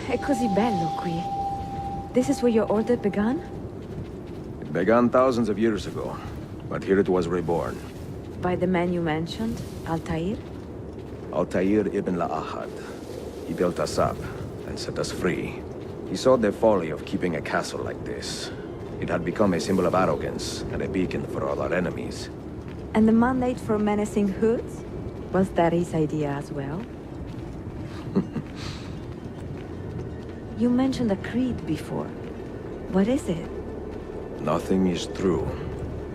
è così bello qui. This is where your order began? It began thousands of years ago, but here it was reborn. By the man you mentioned, Altair? Altair ibn La'ahad. He built us up and set us free. He saw the folly of keeping a castle like this. It had become a symbol of arrogance and a beacon for all our enemies. And the mandate for menacing hoods? Was that his idea as well? You mentioned a creed before. What is it? Nothing is true.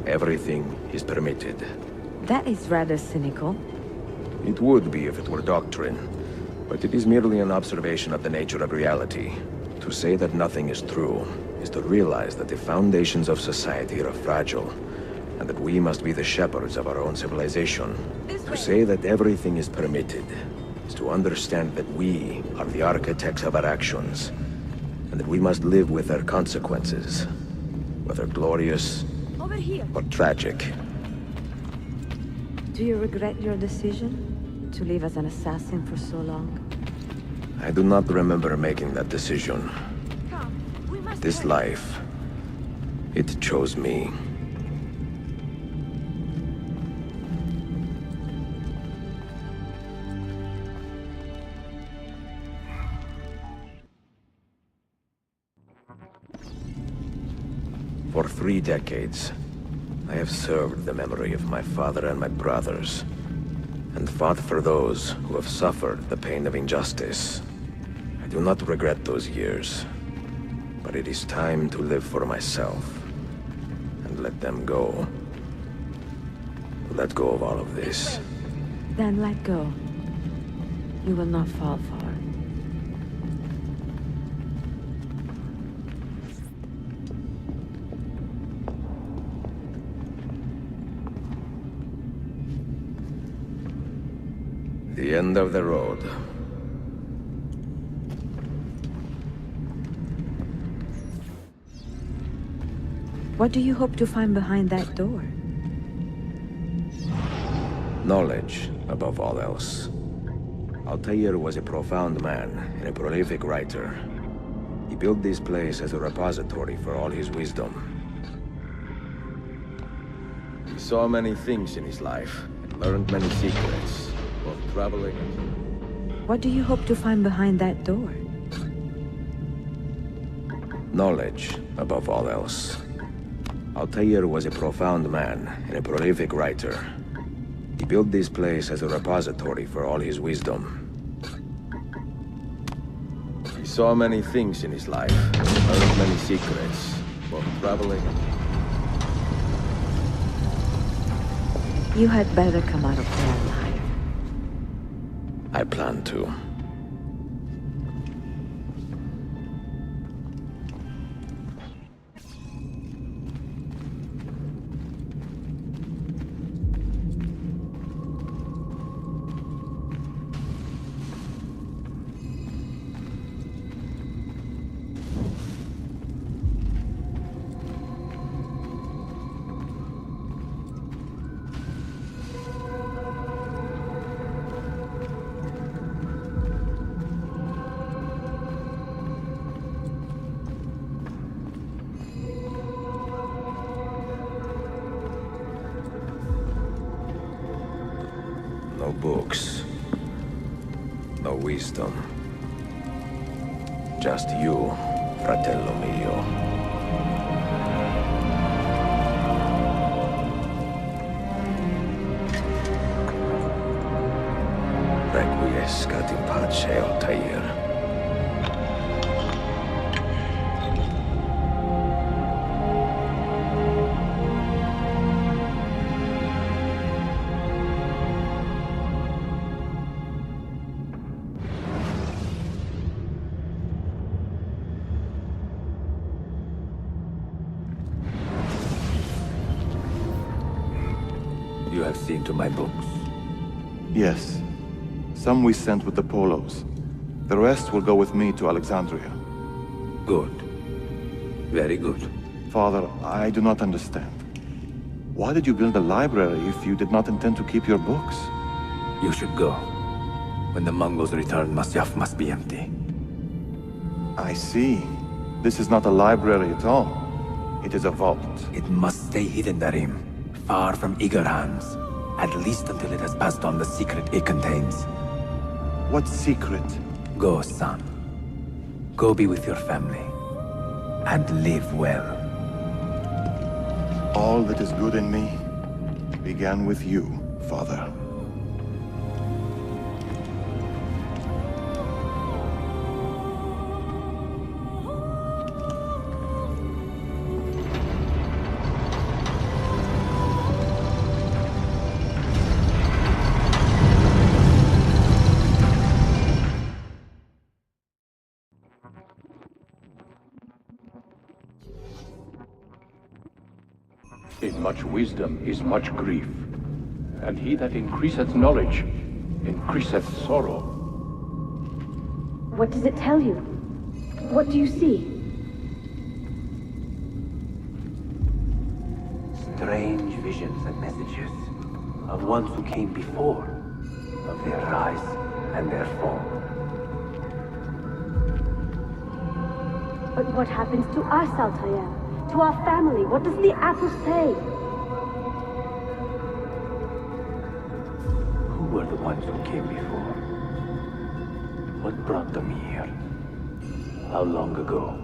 Everything is permitted. That is rather cynical. It would be if it were doctrine, but it is merely an observation of the nature of reality. To say that nothing is true is to realize that the foundations of society are fragile, and that we must be the shepherds of our own civilization. To say that everything is permitted is to understand that we are the architects of our actions, and that we must live with their consequences, whether glorious or tragic. Do you regret your decision to live as an assassin for so long? I do not remember making that decision. This life, it chose me. For 3 decades, I have served the memory of my father and my brothers, and fought for those who have suffered the pain of injustice. I do not regret those years, but it is time to live for myself, and let them go. Let go of all of this. Then let go. You will not fall far. The end of the road. What do you hope to find behind that door? Knowledge, above all else. Altair was a profound man and a prolific writer. He built this place as a repository for all his wisdom. He saw many things in his life, and learned many secrets, both traveling and... What do you hope to find behind that door? Knowledge, above all else. Altair was a profound man and a prolific writer. He built this place as a repository for all his wisdom. He saw many things in his life, learned many secrets, both traveling and... You had better come out of there alive. I plan to. No books. No wisdom. Just you, fratello mio. Requiescat in pace, Altair. You have seen to my books. Yes. Some we sent with the Polos. The rest will go with me to Alexandria. Good. Very good. Father, I do not understand. Why did you build a library if you did not intend to keep your books? You should go. When the Mongols return, Masyaf must be empty. I see. This is not a library at all. It is a vault. It must stay hidden, Darim. Far from eager hands. At least until it has passed on the secret it contains. What secret? Go, son. Go be with your family. And live well. All that is good in me began with you, Father. In much wisdom is much grief, and he that increaseth knowledge increaseth sorrow. What does it tell you? What do you see? Strange visions and messages of ones who came before, of their rise and their fall. But what happens to us, Altair? To our family? What does the apple say? Who were the ones who came before? What brought them here? How long ago?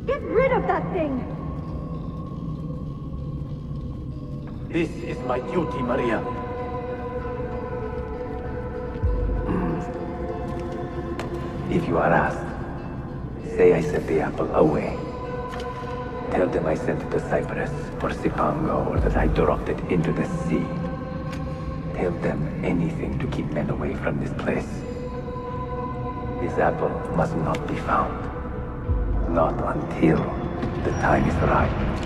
Get rid of that thing! This is my duty, Maria. If you are asked, say I sent the apple away. Tell them I sent it to Cyprus or Cipango, or that I dropped it into the sea. Tell them anything to keep men away from this place. This apple must not be found. Not until the time is right.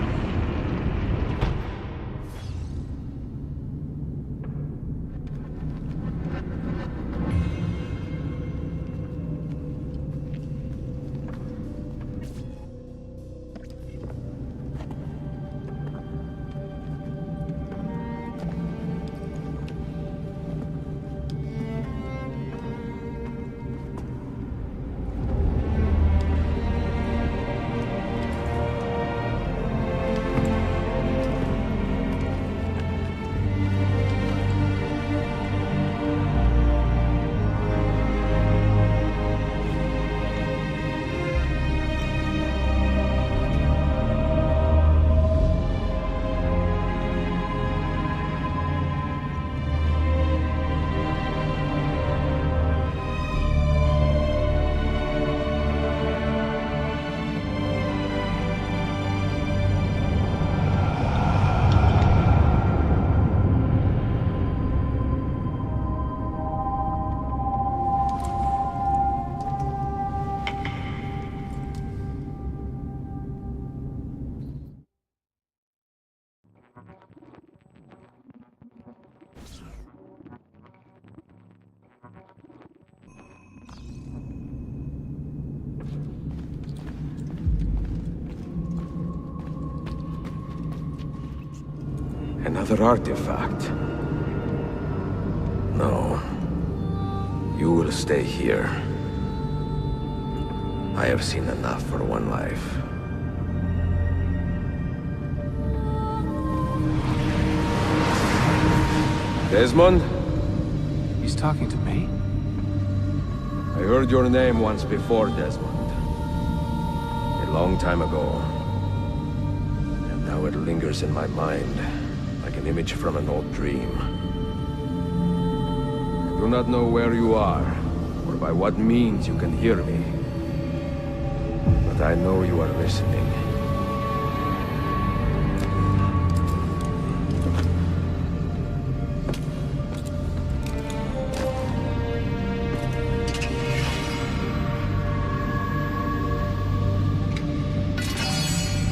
Another artifact. No. You will stay here. I have seen enough for one life. Desmond? He's talking to me? I heard your name once before, Desmond. A long time ago. And now it lingers in my mind, like an image from an old dream. I do not know where you are, or by what means you can hear me. But I know you are listening.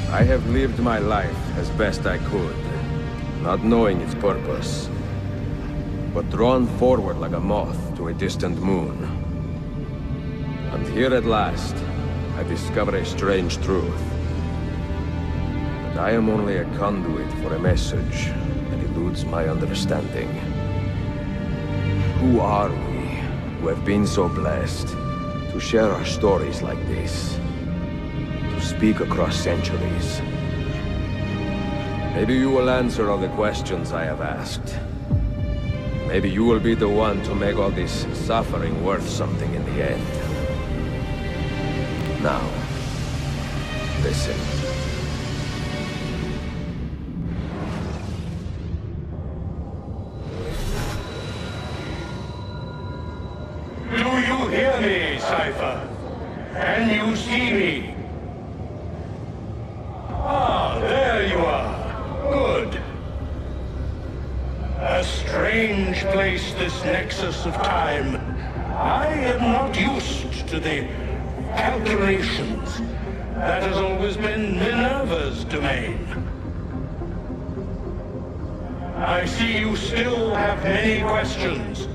I have lived my life as best I could, not knowing its purpose, but drawn forward like a moth to a distant moon. And here at last, I discover a strange truth. That I am only a conduit for a message that eludes my understanding. Who are we? who have been so blessed to share our stories like this, to speak across centuries. Maybe you will answer all the questions I have asked. Maybe you will be the one to make all this suffering worth something in the end. Now, listen. Do you hear me, Cypher? Can you see me? Ah, there you are. Good. A strange place, this nexus of time. I am not used to the calculations. That has always been Minerva's domain. I see you still have many questions.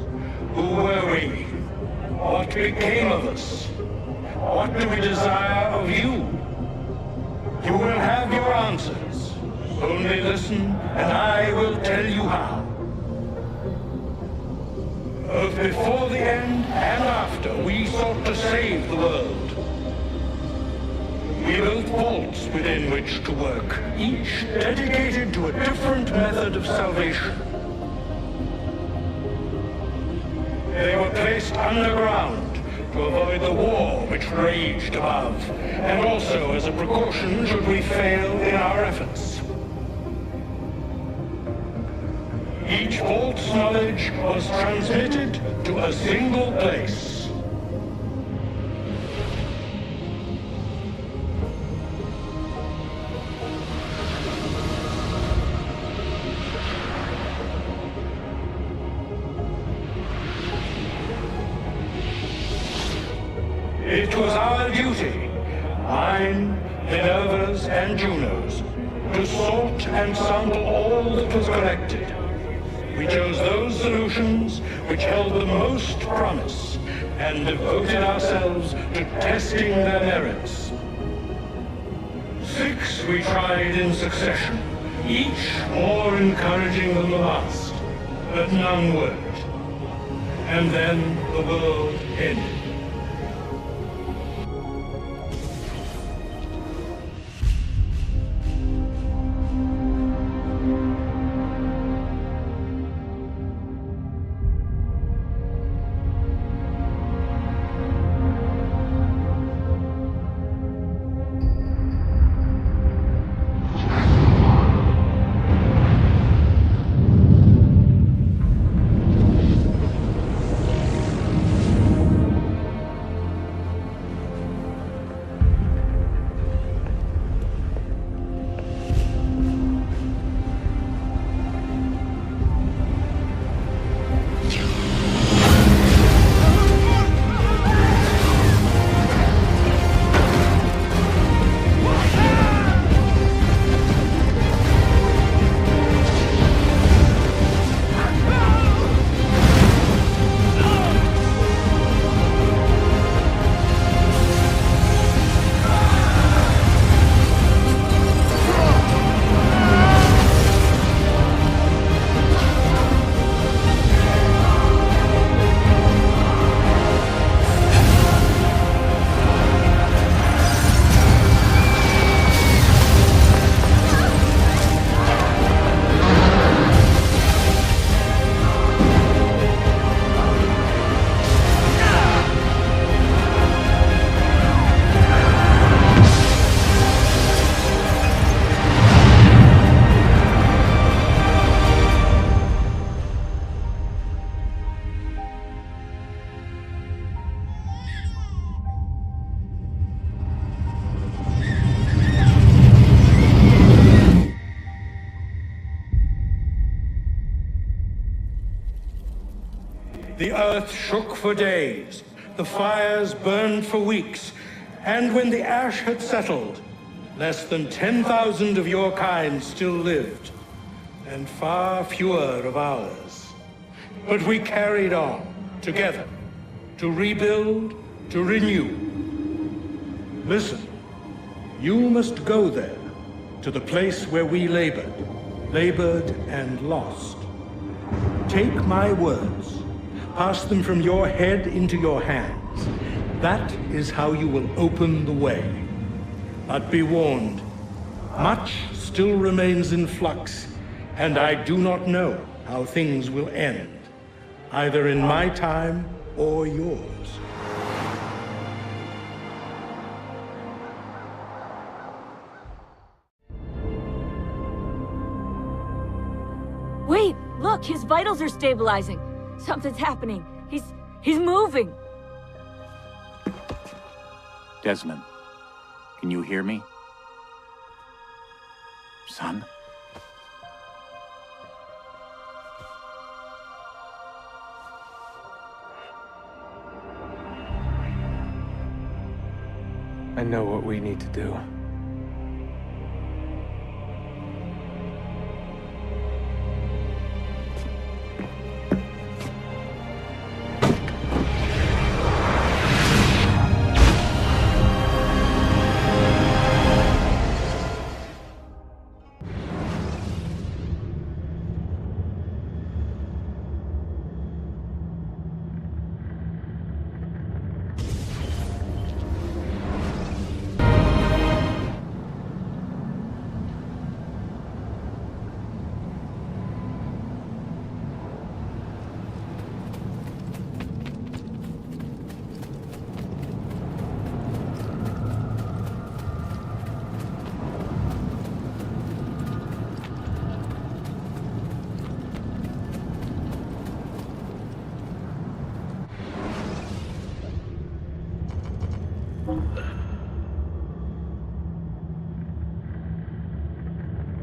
Who were we? What became of us? What do we desire of you? You will have your answers. Only listen, and I will tell you how. Both before the end and after, we sought to save the world. We built vaults within which to work, each dedicated to a different method of salvation. They were placed underground to avoid the war which raged above, and also as a precaution should we fail in our efforts. Each vault's knowledge was transmitted to a single place. It was our duty, mine, Minerva's, and Juno's, to sort and sample all that was collected. We chose those solutions which held the most promise, and devoted ourselves to testing their merits. 6 we tried in succession, each more encouraging than the last, but none worked. And then the world ended. The earth shook for days, the fires burned for weeks, and when the ash had settled, less than 10,000 of your kind still lived, and far fewer of ours. But we carried on, together, to rebuild, to renew. Listen, you must go there, to the place where we labored and lost. Take my words. Pass them from your head into your hands. That is how you will open the way. But be warned, much still remains in flux, and I do not know how things will end, either in my time or yours. Wait, look, his vitals are stabilizing. Something's happening. He's moving. Desmond, can you hear me? Son? I know what we need to do.